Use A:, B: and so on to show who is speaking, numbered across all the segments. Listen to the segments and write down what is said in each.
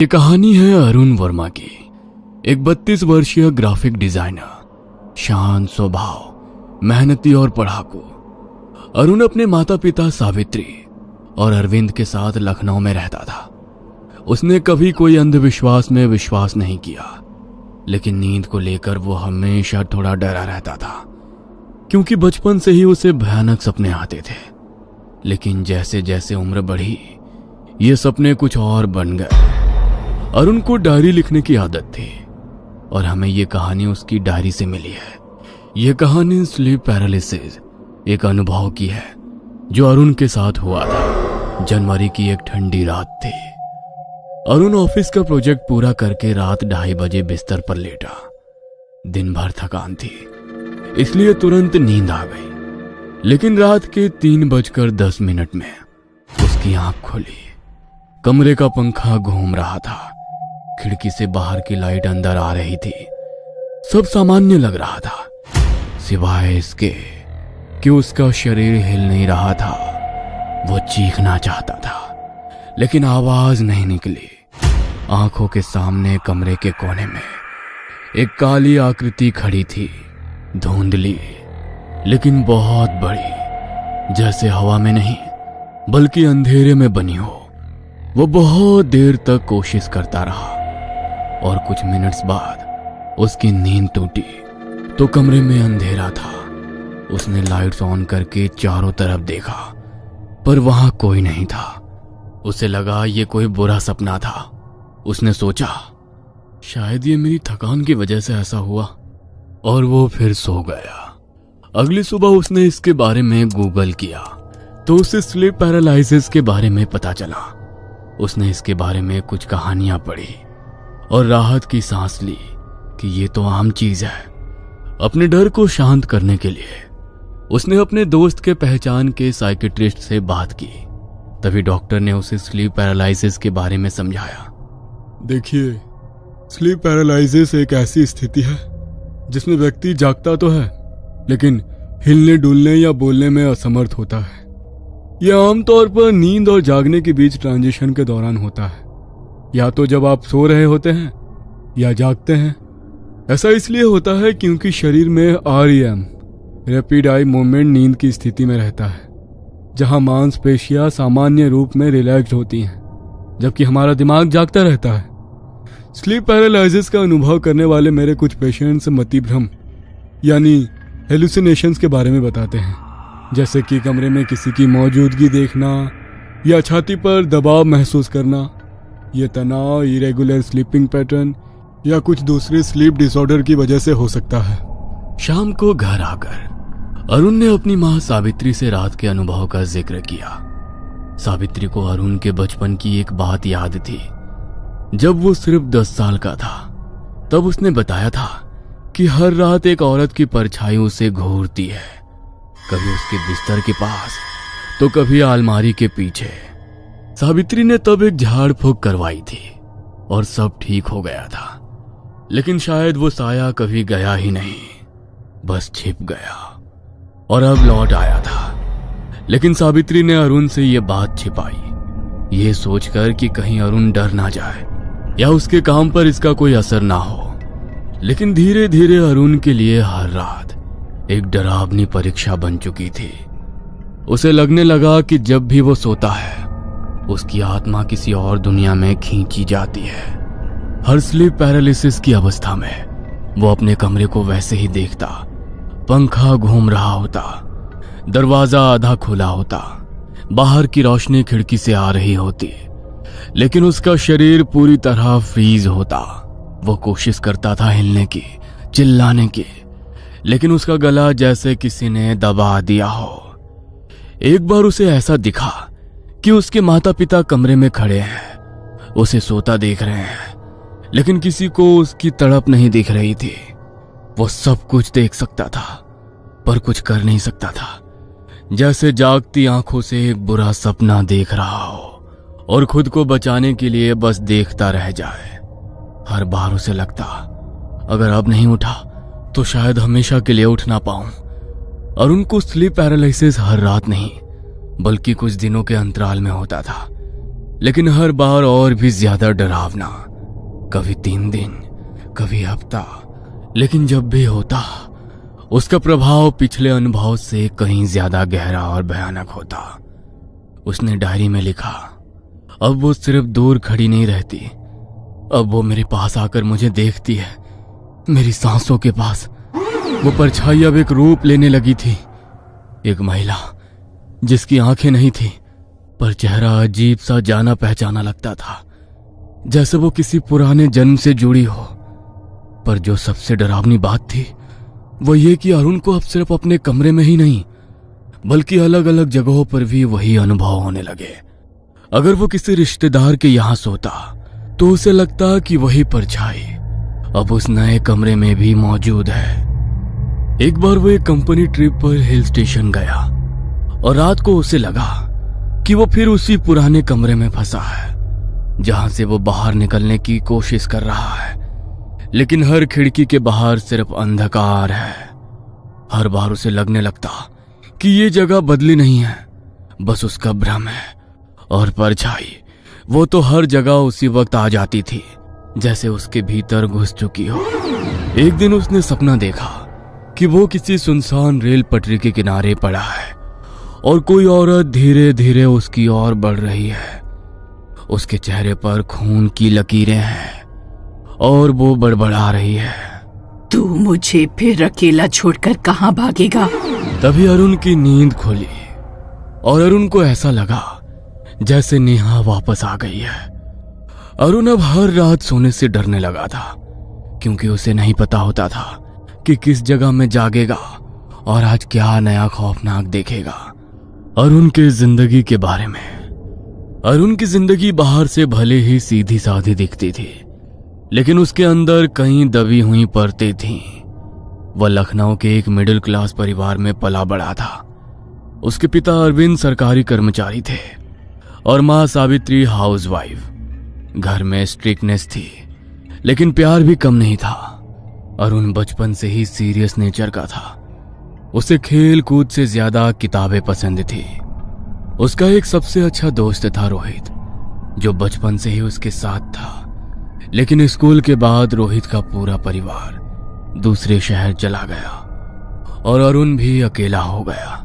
A: ये कहानी है अरुण वर्मा की। एक 32 वर्षीय ग्राफिक डिजाइनर, शांत स्वभाव, मेहनती और पढ़ाकू। अरुण अपने माता पिता सावित्री और अरविंद के साथ लखनऊ में रहता था। उसने कभी कोई अंधविश्वास में विश्वास नहीं किया, लेकिन नींद को लेकर वो हमेशा थोड़ा डरा रहता था, क्योंकि बचपन से ही उसे भयानक सपने आते थे। लेकिन जैसे जैसे उम्र बढ़ी, ये सपने कुछ और बन गए। अरुण को डायरी लिखने की आदत थी और हमें ये कहानी उसकी डायरी से मिली है। ये कहानी स्लीप पैरालिसिस, एक अनुभव की है जो अरुण के साथ हुआ था। जनवरी की एक ठंडी रात थी। अरुण ऑफिस का प्रोजेक्ट पूरा करके रात 2:30 बजे बिस्तर पर लेटा। दिन भर थकान थी, इसलिए तुरंत नींद आ गई। लेकिन रात के 3:10 में उसकी आंख खुली। कमरे का पंखा घूम रहा था, खिड़की से बाहर की लाइट अंदर आ रही थी। सब सामान्य लग रहा था, सिवाय इसके कि उसका शरीर हिल नहीं रहा था। वो चीखना चाहता था, लेकिन आवाज नहीं निकली। आंखों के सामने कमरे के कोने में एक काली आकृति खड़ी थी, धुंधली लेकिन बहुत बड़ी, जैसे हवा में नहीं बल्कि अंधेरे में बनी हो। वो बहुत देर तक कोशिश करता रहा और कुछ मिनट्स बाद उसकी नींद टूटी तो कमरे में अंधेरा था। उसने लाइट्स ऑन करके चारों तरफ देखा, पर वहां कोई नहीं था। उसे लगा ये कोई बुरा सपना था। उसने सोचा शायद ये मेरी थकान की वजह से ऐसा हुआ, और वो फिर सो गया। अगली सुबह उसने इसके बारे में गूगल किया तो उसे स्लीप पैरालिसिस के बारे में पता चला। उसने इसके बारे में कुछ कहानियां पढ़ी और राहत की सांस ली कि ये तो आम चीज है। अपने डर को शांत करने के लिए उसने अपने दोस्त के पहचान के साइकियाट्रिस्ट से बात की। तभी डॉक्टर ने उसे स्लीप पैरालिसिस के बारे में समझाया।
B: देखिए, स्लीप पैरालिसिस एक ऐसी स्थिति है जिसमें व्यक्ति जागता तो है, लेकिन हिलने डुलने या बोलने में असमर्थ होता है। यह आमतौर पर नींद और जागने के बीच ट्रांजिशन के दौरान होता है, या तो जब आप सो रहे होते हैं या जागते हैं। ऐसा इसलिए होता है क्योंकि शरीर में REM, रैपिड आई मूवमेंट, नींद की स्थिति में रहता है, जहां मांसपेशियां सामान्य रूप में रिलैक्स्ड होती हैं, जबकि हमारा दिमाग जागता रहता है। स्लीप पैरालिसिस का अनुभव करने वाले मेरे कुछ पेशेंट्स मतिभ्रम यानी हेलुसिनेशंस के बारे में बताते हैं, जैसे कि कमरे में किसी की मौजूदगी देखना या छाती पर दबाव महसूस करना। ये तनाव, इरेगुलर स्लीपिंग पैटर्न या कुछ दूसरे स्लीप डिसऑर्डर की वजह से हो सकता है।
A: शाम को घर आकर अरुण ने अपनी मां सावित्री से रात के अनुभव का जिक्र किया। सावित्री को अरुण के बचपन की एक बात याद थी। जब वो सिर्फ 10 साल का था, तब उसने बताया था कि हर रात एक औरत की परछाई उसे घूरती है, कभी उसके बिस्तर के पास तो कभी अलमारी के पीछे। सावित्री ने तब एक झाड़ फूंक करवाई थी और सब ठीक हो गया था, लेकिन शायद वो साया कभी गया ही नहीं, बस छिप गया और अब लौट आया था। लेकिन सावित्री ने अरुण से ये बात छिपाई, ये सोचकर कि कहीं अरुण डर ना जाए या उसके काम पर इसका कोई असर ना हो। लेकिन धीरे धीरे अरुण के लिए हर रात एक डरावनी परीक्षा बन चुकी थी। उसे लगने लगा कि जब भी वो सोता है, उसकी आत्मा किसी और दुनिया में खींची जाती है। हर स्लीप पैरालिसिस की अवस्था में वो अपने कमरे को वैसे ही देखता। पंखा घूम रहा होता, दरवाजा आधा खुला होता, बाहर की रोशनी खिड़की से आ रही होती, लेकिन उसका शरीर पूरी तरह फ्रीज होता। वो कोशिश करता था हिलने की, चिल्लाने की, लेकिन उसका गला जैसे किसी ने दबा दिया हो। एक बार उसे ऐसा दिखा कि उसके माता पिता कमरे में खड़े हैं, उसे सोता देख रहे हैं, लेकिन किसी को उसकी तड़प नहीं दिख रही थी। वो सब कुछ देख सकता था, पर कुछ कर नहीं सकता था, जैसे जागती आंखों से एक बुरा सपना देख रहा हो और खुद को बचाने के लिए बस देखता रह जाए। हर बार उसे लगता, अगर अब नहीं उठा तो शायद हमेशा के लिए उठ ना पाऊं। और उनको स्लीप पैरालिसिस हर रात नहीं, बल्कि कुछ दिनों के अंतराल में होता था। लेकिन हर बार और भी ज्यादा डरावना। कभी 3 दिन, कभी हफ्ता, लेकिन जब भी होता उसका प्रभाव पिछले अनुभव से कहीं ज्यादा गहरा और भयानक होता। उसने डायरी में लिखा, अब वो सिर्फ दूर खड़ी नहीं रहती, अब वो मेरे पास आकर मुझे देखती है। मेरी सांसों के पास वो परछाई अब एक रूप लेने लगी थी। एक महिला जिसकी आंखें नहीं थी, पर चेहरा अजीब सा जाना पहचाना लगता था, जैसे वो किसी पुराने जन्म से जुड़ी हो। पर जो सबसे डरावनी बात थी वो ये कि अरुण को अब सिर्फ अपने कमरे में ही नहीं, बल्कि अलग अलग जगहों पर भी वही अनुभव होने लगे। अगर वो किसी रिश्तेदार के यहां सोता तो उसे लगता कि वही परछाई अब उस नए कमरे में भी मौजूद है। एक बार वो एक कंपनी ट्रिप पर हिल स्टेशन गया और रात को उसे लगा कि वो फिर उसी पुराने कमरे में फंसा है, जहां से वो बाहर निकलने की कोशिश कर रहा है, लेकिन हर खिड़की के बाहर सिर्फ अंधकार है। हर बार उसे लगने लगता कि ये जगह बदली नहीं है, बस उसका भ्रम है। और परछाई वो तो हर जगह उसी वक्त आ जाती थी जैसे उसके भीतर घुस चुकी हो। एक दिन उसने सपना देखा कि वो किसी सुनसान रेल पटरी के किनारे पड़ा है और कोई औरत धीरे धीरे उसकी ओर बढ़ रही है। उसके चेहरे पर खून की लकीरें हैं और वो बड़बड़ा रही है,
C: तू मुझे फिर अकेला छोड़कर कहाँ भागेगा?
A: तभी अरुण की नींद खुली और अरुण को ऐसा लगा जैसे नेहा वापस आ गई है। अरुण अब हर रात सोने से डरने लगा था, क्योंकि उसे नहीं पता होता था कि किस जगह में जागेगा और आज क्या नया खौफनाक देखेगा। अरुण के जिंदगी के बारे में। अरुण की जिंदगी बाहर से भले ही सीधी साधी दिखती थी, लेकिन उसके अंदर कई दबी हुई परतें थीं। वह लखनऊ के एक मिडिल क्लास परिवार में पला बड़ा था। उसके पिता अरविंद सरकारी कर्मचारी थे और मां सावित्री हाउसवाइफ। घर में स्ट्रिक्टनेस थी, लेकिन प्यार भी कम नहीं था। अरुण बचपन से ही सीरियस नेचर का था। उसे खेल कूद से ज्यादा किताबें पसंद थी। उसका एक सबसे अच्छा दोस्त था रोहित, जो बचपन से ही उसके साथ था। लेकिन स्कूल के बाद रोहित का पूरा परिवार दूसरे शहर चला गया और अरुण भी अकेला हो गया।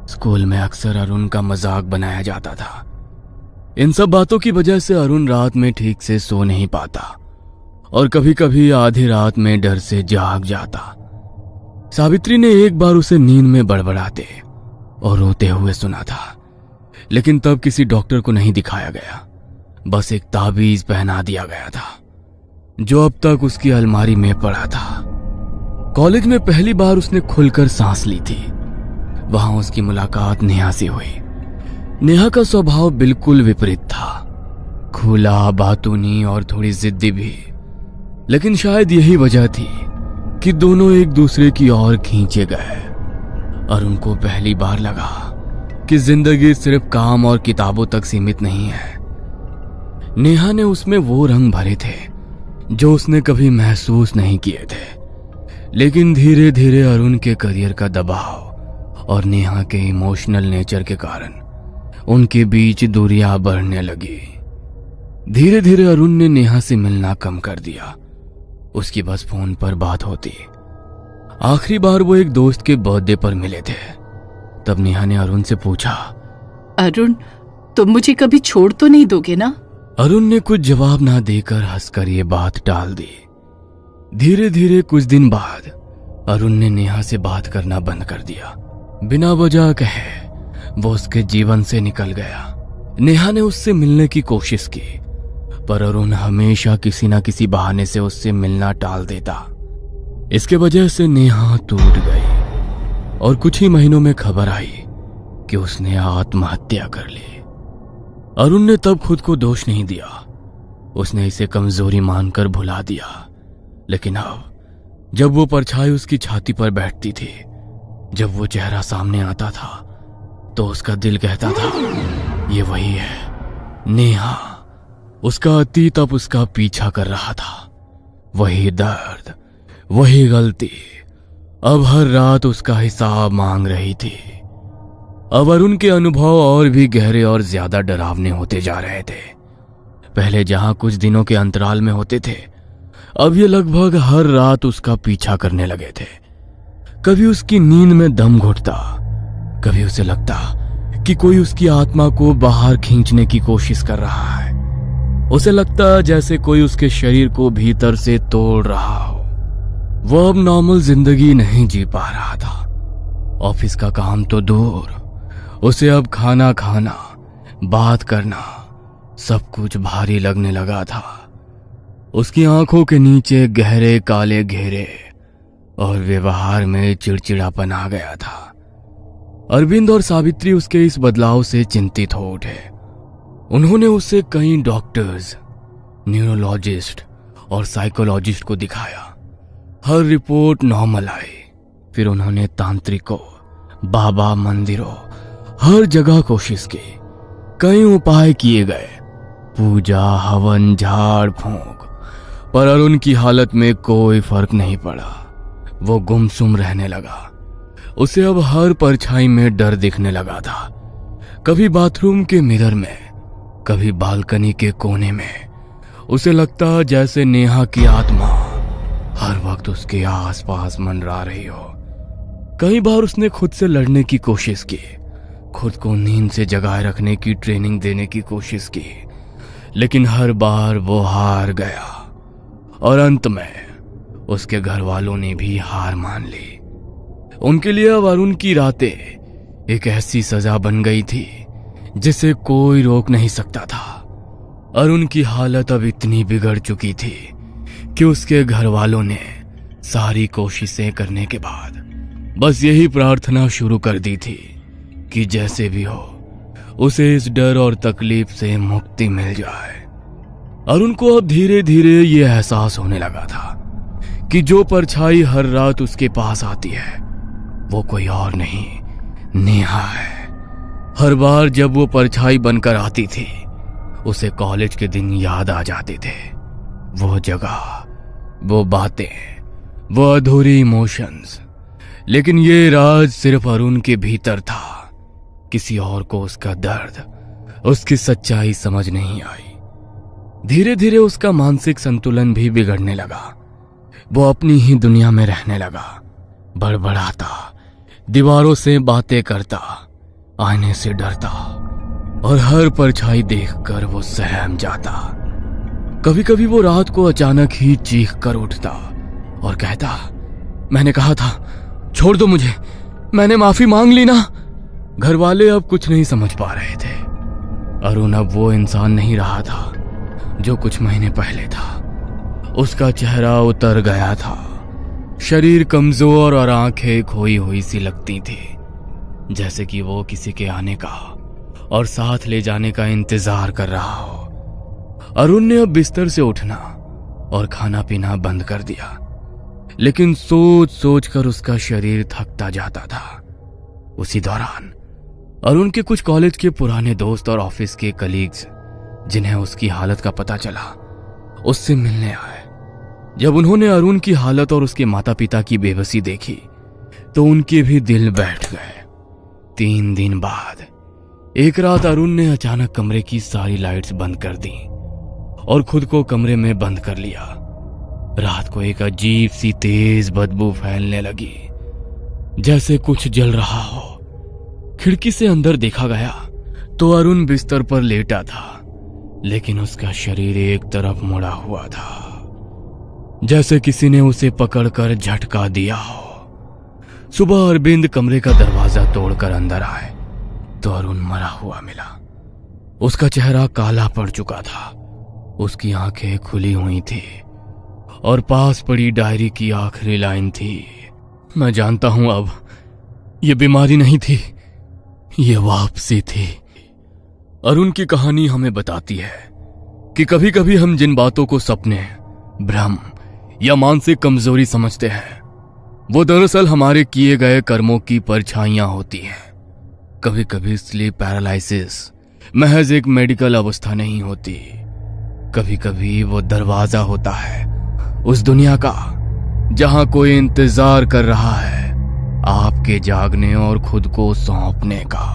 A: स्कूल में अक्सर अरुण का मजाक बनाया जाता था। इन सब बातों की वजह से अरुण रात में ठीक से सो नहीं पाता और कभी कभी आधी रात में डर से जाग जाता। सावित्री ने एक बार उसे नींद में बड़बड़ाते और रोते हुए सुना था, लेकिन तब किसी डॉक्टर को नहीं दिखाया गया, बस एक ताबीज पहना दिया गया था जो अब तक उसकी अलमारी में पड़ा था। कॉलेज में पहली बार उसने खुलकर सांस ली थी। वहां उसकी मुलाकात नेहा से हुई। नेहा का स्वभाव बिल्कुल विपरीत था, खुला, बातूनी और थोड़ी जिद्दी भी। लेकिन शायद यही वजह थी कि दोनों एक दूसरे की ओर खींचे गए। अरुण को पहली बार लगा कि जिंदगी सिर्फ काम और किताबों तक सीमित नहीं है। नेहा ने उसमें वो रंग भरे थे जो उसने कभी महसूस नहीं किए थे। लेकिन धीरे धीरे अरुण के करियर का दबाव और नेहा के इमोशनल नेचर के कारण उनके बीच दूरियां बढ़ने लगी। धीरे धीरे अरुण ने नेहा से मिलना कम कर दिया। उसकी बस फोन पर बात होती। आखिरी बार वो एक दोस्त के बर्थडे पर मिले थे। तब नेहा ने अरुण से पूछा,
C: अरुण, तुम मुझे कभी छोड़ तो नहीं दोगे ना?
A: अरुण ने कुछ जवाब ना देकर हंसकर ये बात टाल दी। धीरे धीरे कुछ दिन बाद अरुण ने नेहा से बात करना बंद कर दिया। बिना वजह कहे वो उसके जीवन से निकल गया। नेहा ने उससे मिलने की कोशिश की, पर अरुण हमेशा किसी ना किसी बहाने से उससे मिलना टाल देता। इसके वजह से नेहा टूट गई और कुछ ही महीनों में खबर आई कि उसने आत्महत्या कर ली। अरुण ने तब खुद को दोष नहीं दिया, उसने इसे कमजोरी मानकर भुला दिया। लेकिन अब जब वो परछाई उसकी छाती पर बैठती थी, जब वो चेहरा सामने आता था, तो उसका दिल कहता था ये वही है, नेहा। उसका अतीत अब उसका पीछा कर रहा था। वही दर्द, वही गलती अब हर रात उसका हिसाब मांग रही थी। अब अरुण के अनुभव और भी गहरे और ज्यादा डरावने होते जा रहे थे। पहले जहां कुछ दिनों के अंतराल में होते थे, अब ये लगभग हर रात उसका पीछा करने लगे थे। कभी उसकी नींद में दम घुटता, कभी उसे लगता कि कोई उसकी आत्मा को बाहर खींचने की कोशिश कर रहा है। उसे लगता जैसे कोई उसके शरीर को भीतर से तोड़ रहा हो। वो अब नॉर्मल जिंदगी नहीं जी पा रहा था। ऑफिस का काम तो दूर, उसे अब खाना खाना, बात करना, सब कुछ भारी लगने लगा था। उसकी आंखों के नीचे गहरे काले घेरे और व्यवहार में चिड़चिड़ापन आ गया था। अरविंद और सावित्री उसके इस बदलाव से चिंतित हो उठे। उन्होंने उसे कई डॉक्टर्स, न्यूरोलॉजिस्ट और साइकोलॉजिस्ट को दिखाया। हर रिपोर्ट नॉर्मल आई। फिर उन्होंने तांत्रिकों, बाबा, मंदिरों, हर जगह कोशिश की। कई उपाय किए गए, पूजा, हवन, झाड़ फूंक, पर अरुण की हालत में कोई फर्क नहीं पड़ा। वो गुमसुम रहने लगा। उसे अब हर परछाई में डर दिखने लगा था। कभी बाथरूम के मिरर में, कभी बालकनी के कोने में। उसे लगता जैसे नेहा की आत्मा हर वक्त उसके आसपास मंडरा रही हो। कई बार उसने खुद से लड़ने की कोशिश की, खुद को नींद से जगाए रखने की ट्रेनिंग देने की कोशिश की, लेकिन हर बार वो हार गया। और अंत में उसके घर वालों ने भी हार मान ली। उनके लिए अब अरुण की रातें एक ऐसी सजा बन गई थी जिसे कोई रोक नहीं सकता था। अरुण की हालत अब इतनी बिगड़ चुकी थी कि उसके घर वालों ने सारी कोशिशें करने के बाद बस यही प्रार्थना शुरू कर दी थी कि जैसे भी हो उसे इस डर और तकलीफ से मुक्ति मिल जाए। अरुण को अब धीरे धीरे ये एहसास होने लगा था कि जो परछाई हर रात उसके पास आती है वो कोई और नहीं, नेहा है। हर बार जब वो परछाई बनकर आती थी, उसे कॉलेज के दिन याद आ जाते थे। वो जगह, वो बातें, वो अधूरी इमोशंस। लेकिन ये राज सिर्फ अरुण के भीतर था। किसी और को उसका दर्द, उसकी सच्चाई समझ नहीं आई। धीरे धीरे उसका मानसिक संतुलन भी बिगड़ने लगा। वो अपनी ही दुनिया में रहने लगा, बड़बड़ाता, दीवारों से बातें करता, आईने से डरता और हर परछाई देखकर वो सहम जाता। कभी कभी वो रात को अचानक ही चीख कर उठता और कहता, मैंने कहा था छोड़ दो मुझे, मैंने माफी मांग ली ना। घर वाले अब कुछ नहीं समझ पा रहे थे। अरुण अब वो इंसान नहीं रहा था जो कुछ महीने पहले था। उसका चेहरा उतर गया था, शरीर कमजोर और आंखें खोई हुई सी लगती थी, जैसे कि वो किसी के आने का और साथ ले जाने का इंतजार कर रहा हो। अरुण ने अब बिस्तर से उठना और खाना पीना बंद कर दिया, लेकिन सोच सोच कर उसका शरीर थकता जाता था। उसी दौरान अरुण के कुछ कॉलेज के पुराने दोस्त और ऑफिस के कलीग्स, जिन्हें उसकी हालत का पता चला, उससे मिलने आए। जब उन्होंने अरुण की हालत और उसके माता पिता की बेबसी देखी तो उनके भी दिल बैठ गए। 3 दिन बाद एक रात अरुण ने अचानक कमरे की सारी लाइट्स बंद कर दी और खुद को कमरे में बंद कर लिया। रात को एक अजीब सी तेज बदबू फैलने लगी, जैसे कुछ जल रहा हो। खिड़की से अंदर देखा गया तो अरुण बिस्तर पर लेटा था, लेकिन उसका शरीर एक तरफ मुड़ा हुआ था, जैसे किसी ने उसे पकड़कर झटका दिया हो। सुबह अरविंद कमरे का दरवाजा तोड़कर अंदर आए तो अरुण मरा हुआ मिला। उसका चेहरा काला पड़ चुका था, उसकी आंखें खुली हुई थी और पास पड़ी डायरी की आखिरी लाइन थी, मैं जानता हूं अब ये बीमारी नहीं थी, ये वापसी थी। अरुण की कहानी हमें बताती है कि कभी कभी हम जिन बातों को सपने, भ्रम या मानसिक कमजोरी समझते हैं, वो दरअसल हमारे किए गए कर्मों की परछाइयां होती हैं। कभी कभी स्लीप पैरालिसिस महज एक मेडिकल अवस्था नहीं होती, कभी कभी वो दरवाजा होता है उस दुनिया का जहां कोई इंतजार कर रहा है आपके जागने और खुद को सौंपने का।